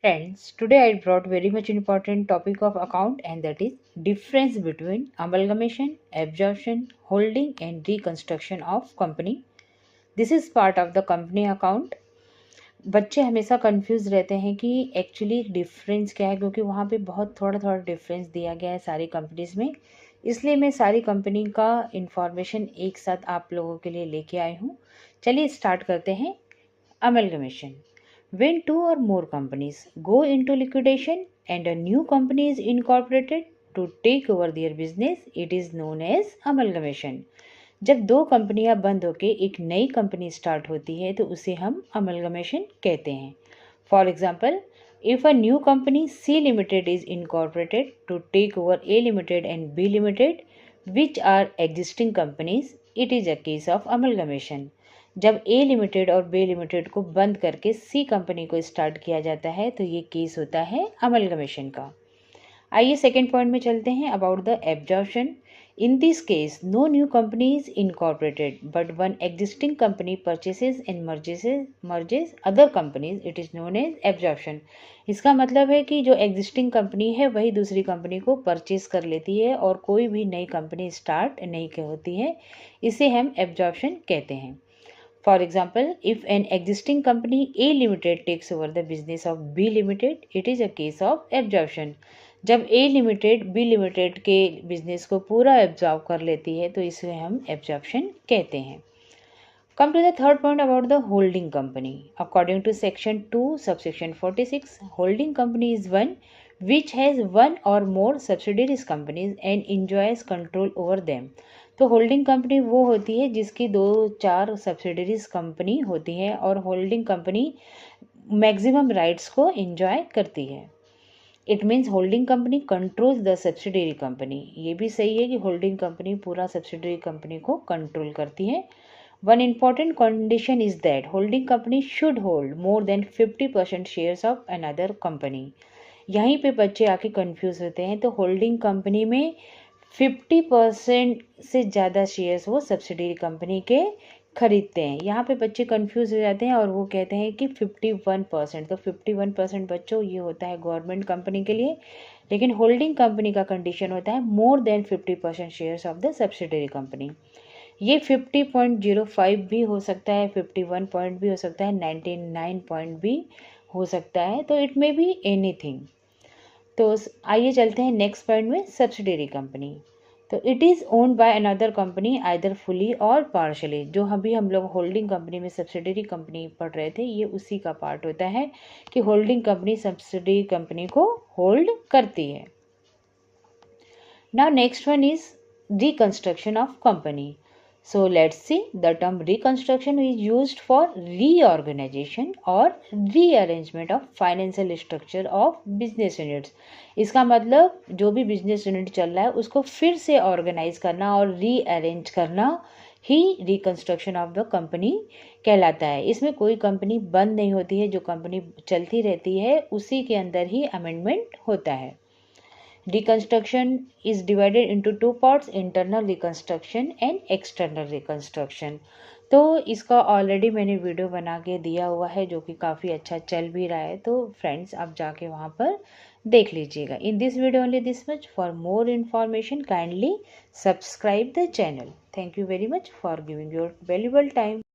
Friends, today I brought very much important topic of account, and that is difference between amalgamation, absorption, holding and reconstruction of company. This is part of the company account. बच्चे हमेशा confuse रहते हैं कि actually difference क्या है, क्योंकि वहाँ पे बहुत थोड़ा थोड़ा डिफरेंस दिया गया है सारी कंपनीज में। इसलिए मैं सारी कंपनी का इंफॉर्मेशन एक साथ आप लोगों के लिए लेके आई हूँ। चलिए स्टार्ट करते हैं। Amalgamation. When two or more companies go into liquidation and a new company is incorporated to take over their business, it is known as amalgamation. जब दो कंपनियां बंद होके एक नई कंपनी स्टार्ट होती है तो उसे हम अमलगमेशन कहते हैं। For example, if a new company C Limited is incorporated to take over A Limited and B Limited, which are existing companies, it is a case of amalgamation. जब ए limited और B limited को बंद करके सी company को start किया जाता है तो ये केस होता है अमलगमेशन का। आइए सेकेंड पॉइंट में चलते हैं, about the absorption. In this case no new company is incorporated but one existing company purchases and merges other companies, it is known as absorption. इसका मतलब है कि जो एग्जिस्टिंग कंपनी है वही दूसरी कंपनी को परचेस कर लेती है और कोई भी नई कंपनी स्टार्ट नहीं होती है, इसे हम एब्जॉर्प्शन कहते हैं। For example, if an existing company A Limited takes over the business of B Limited, it is a case of absorption. जब A Limited B Limited के बिजनेस को पूरा एब्जॉर्ब कर लेती है तो इसे हम एब्जॉर्प्शन कहते हैं। Come to the third point about the holding company. According to section 2 subsection 46, holding company is one which has one or more subsidiaries companies and enjoys control over them. तो holding company वो होती है जिसकी 2-4 subsidiaries company होती है और holding company maximum rights को enjoy करती है। It means holding company controls the subsidiary company. ये भी सही है कि होल्डिंग कंपनी पूरा सब्सिडरी कंपनी को कंट्रोल करती है। One important condition is that holding company should hold more than 50% shares of another company. यहीं पे बच्चे आके कंफ्यूज होते हैं। तो होल्डिंग कंपनी में 50% से ज़्यादा शेयर्स वो सब्सिडरी कंपनी के खरीदते हैं। यहाँ पे बच्चे कंफ्यूज हो जाते हैं और वो कहते हैं कि 51%। तो 51% बच्चों ये होता है गवर्नमेंट कंपनी के लिए, लेकिन होल्डिंग कंपनी का कंडीशन होता है more than 50% shares of the subsidiary company. ये 50.05 भी हो सकता है, 51 पॉइंट भी हो सकता है, 99 पॉइंट भी हो सकता है। तो इट मे बी एनीथिंग। तो आइए चलते हैं नेक्स्ट पॉइंट में, सब्सिडरी कंपनी। तो it is owned by another company either fully और पार्शली। जो अभी हम लोग होल्डिंग कंपनी में सब्सिडरी कंपनी पढ़ रहे थे, ये उसी का पार्ट होता है कि होल्डिंग कंपनी सब्सिडरी कंपनी को होल्ड करती है। Now next one is reconstruction of company. So let's see, the term reconstruction is used for reorganization or rearrangement of financial structure of business units. इसका मतलब जो भी बिजनेस यूनिट चल रहा है उसको फिर से ऑर्गेनाइज करना और रीअरेंज करना ही रिकंस्ट्रक्शन ऑफ द कंपनी कहलाता है। इसमें कोई कंपनी बंद नहीं होती है, जो कंपनी चलती रहती है उसी के अंदर ही अमेंडमेंट होता है। Reconstruction is divided into two parts, internal reconstruction and external reconstruction. तो इसका ऑलरेडी मैंने वीडियो बना के दिया हुआ है जो कि काफ़ी अच्छा चल भी रहा है, तो फ्रेंड्स आप जाके वहाँ पर देख लीजिएगा। In this video only this much. For more information kindly subscribe the channel. Thank you very much for giving your valuable time.